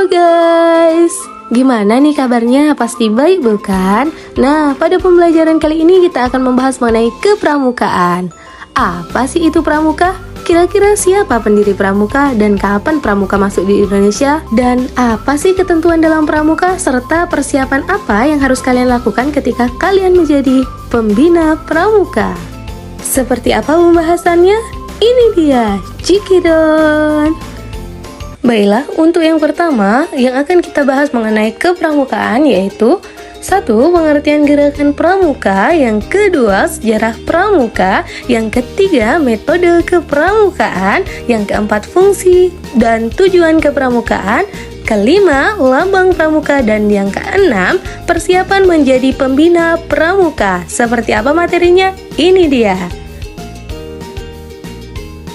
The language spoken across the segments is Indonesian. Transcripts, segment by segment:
Halo guys, gimana nih kabarnya? Pasti baik bukan? Nah, pada pembelajaran kali ini kita akan membahas mengenai kepramukaan. Apa sih itu pramuka? Kira-kira siapa pendiri pramuka dan kapan pramuka masuk di Indonesia? Dan apa sih ketentuan dalam pramuka? Serta persiapan apa yang harus kalian lakukan ketika kalian menjadi pembina pramuka? Seperti apa pembahasannya? Ini dia, Cikidon! Baiklah, untuk yang pertama yang akan kita bahas mengenai kepramukaan yaitu 1. Pengertian gerakan pramuka. Yang kedua, sejarah pramuka. Yang ketiga, metode kepramukaan. Yang keempat, fungsi dan tujuan kepramukaan. Kelima, lambang pramuka. Dan yang keenam, persiapan menjadi pembina pramuka. Seperti apa materinya? Ini dia.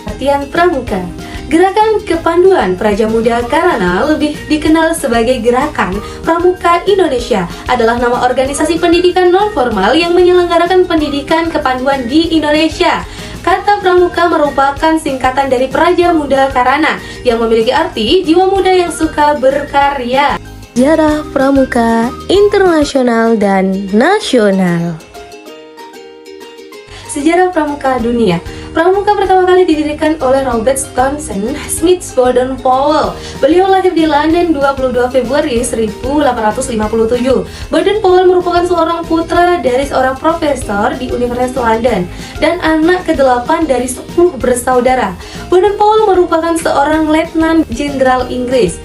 Latihan pramuka. Gerakan Kepanduan Praja Muda Karana, lebih dikenal sebagai Gerakan Pramuka Indonesia, adalah nama organisasi pendidikan non-formal yang menyelenggarakan pendidikan kepanduan di Indonesia. Kata pramuka merupakan singkatan dari Praja Muda Karana yang memiliki arti jiwa muda yang suka berkarya. Sejarah pramuka internasional dan nasional. Sejarah pramuka dunia. Pramuka pertama kali didirikan oleh Robert Townsend Smith Baden-Powell. Beliau lahir di London 22 Februari 1857. Baden-Powell merupakan seorang putra dari seorang profesor di Universitas London dan anak ke-8 dari 10 bersaudara. Baden-Powell merupakan seorang letnan jenderal Inggris.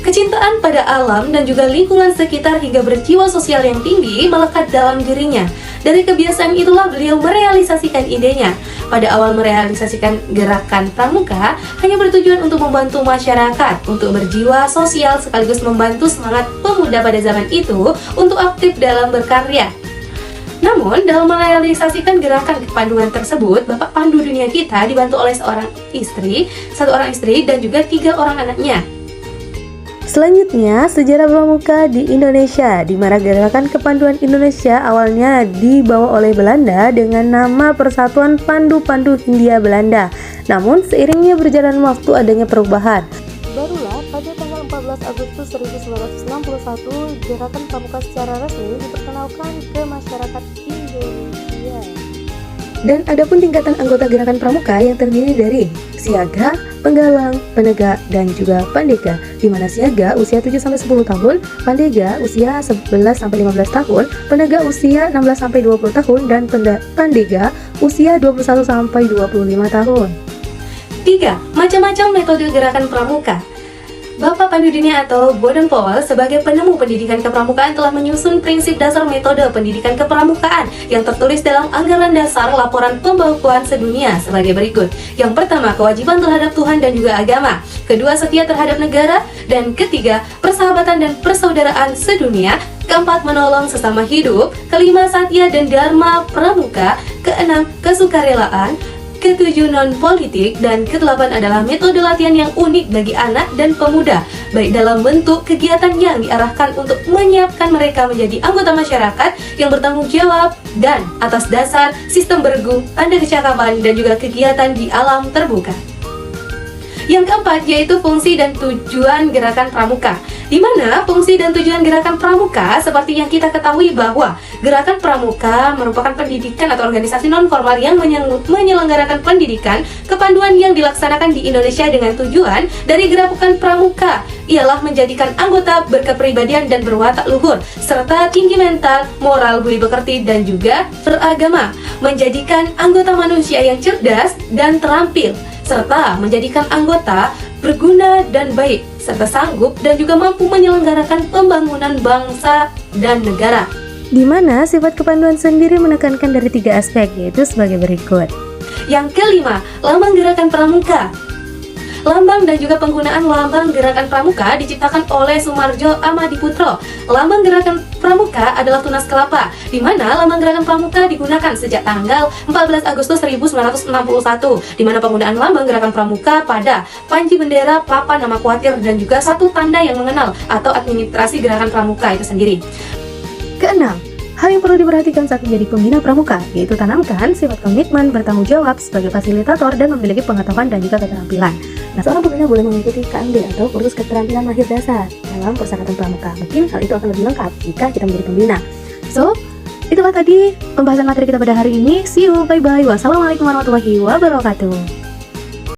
Kecintaan pada alam dan juga lingkungan sekitar hingga berjiwa sosial yang tinggi melekat dalam dirinya. Dari kebiasaan itulah beliau merealisasikan idenya. Pada awal merealisasikan gerakan pramuka hanya bertujuan untuk membantu masyarakat untuk berjiwa sosial sekaligus membantu semangat pemuda pada zaman itu untuk aktif dalam berkarya. Namun, dalam merealisasikan gerakan kepanduan tersebut, Bapak Pandu dunia kita dibantu oleh satu orang istri dan juga 3 orang anaknya. Selanjutnya, sejarah pramuka di Indonesia, di mana gerakan kepanduan Indonesia awalnya dibawa oleh Belanda dengan nama Persatuan Pandu-Pandu Hindia Belanda. Namun, seiringnya berjalan waktu adanya perubahan. Barulah pada tanggal 14 Agustus 1961, gerakan pramuka secara resmi diperkenalkan ke masyarakat Indonesia. Dan adapun tingkatan anggota gerakan pramuka yang terdiri dari siaga, penggalang, penegak, dan juga pandega, di mana siaga usia 7-10 tahun, pandega usia 11-15 tahun, penegak usia 16-20 tahun, dan pandega usia 21-25 tahun. 3. Macam-macam metode gerakan pramuka. Bapak Pandu Dunia atau Baden-Powell sebagai penemu pendidikan kepramukaan telah menyusun prinsip dasar metode pendidikan kepramukaan yang tertulis dalam anggaran dasar laporan pembakuan sedunia sebagai berikut. Yang pertama, kewajiban terhadap Tuhan dan juga agama. Kedua, setia terhadap negara. Dan ketiga, persahabatan dan persaudaraan sedunia. Keempat, menolong sesama hidup. Kelima, satya dan dharma pramuka. Keenam, kesukarelaan. Ketujuh, non-politik. Dan kedelapan adalah metode latihan yang unik bagi anak dan pemuda, baik dalam bentuk kegiatan yang diarahkan untuk menyiapkan mereka menjadi anggota masyarakat yang bertanggung jawab, dan atas dasar sistem bergu, tanda kecakapan, dan juga kegiatan di alam terbuka. Yang keempat yaitu fungsi dan tujuan gerakan pramuka, di mana fungsi dan tujuan gerakan pramuka seperti yang kita ketahui bahwa gerakan pramuka merupakan pendidikan atau organisasi non-formal yang menyelenggarakan pendidikan kepanduan yang dilaksanakan di Indonesia dengan tujuan dari gerakan pramuka ialah menjadikan anggota berkepribadian dan berwatak luhur serta tinggi mental, moral, budi pekerti, dan juga beragama, menjadikan anggota manusia yang cerdas dan terampil, serta menjadikan anggota berguna dan baik, serta sanggup dan juga mampu menyelenggarakan pembangunan bangsa dan negara. Di mana sifat kepanduan sendiri menekankan dari 3 aspek, yaitu sebagai berikut. Yang kelima, lambang gerakan pramuka. Lambang dan juga penggunaan lambang gerakan pramuka diciptakan oleh Sumarjo Amadiputro. Lambang gerakan pramuka adalah tunas kelapa, di mana lambang gerakan pramuka digunakan sejak tanggal 14 Agustus 1961, di mana penggunaan lambang gerakan pramuka pada panji bendera, papan nama kuatir, dan juga satu tanda yang mengenal atau administrasi gerakan pramuka itu sendiri. Keenam, hal yang perlu diperhatikan saat menjadi pembina pramuka, yaitu tanamkan sifat komitmen, bertanggung jawab sebagai fasilitator, dan memiliki pengetahuan dan juga keterampilan. Nah, seorang pembina boleh mengikuti KMD atau kursus keterampilan mahir dasar dalam Perserikatan Pramuka. Mungkin hal itu akan lebih lengkap jika kita menjadi pembina. So, itulah tadi pembahasan materi kita pada hari ini. See you, bye-bye. Wassalamualaikum warahmatullahi wabarakatuh.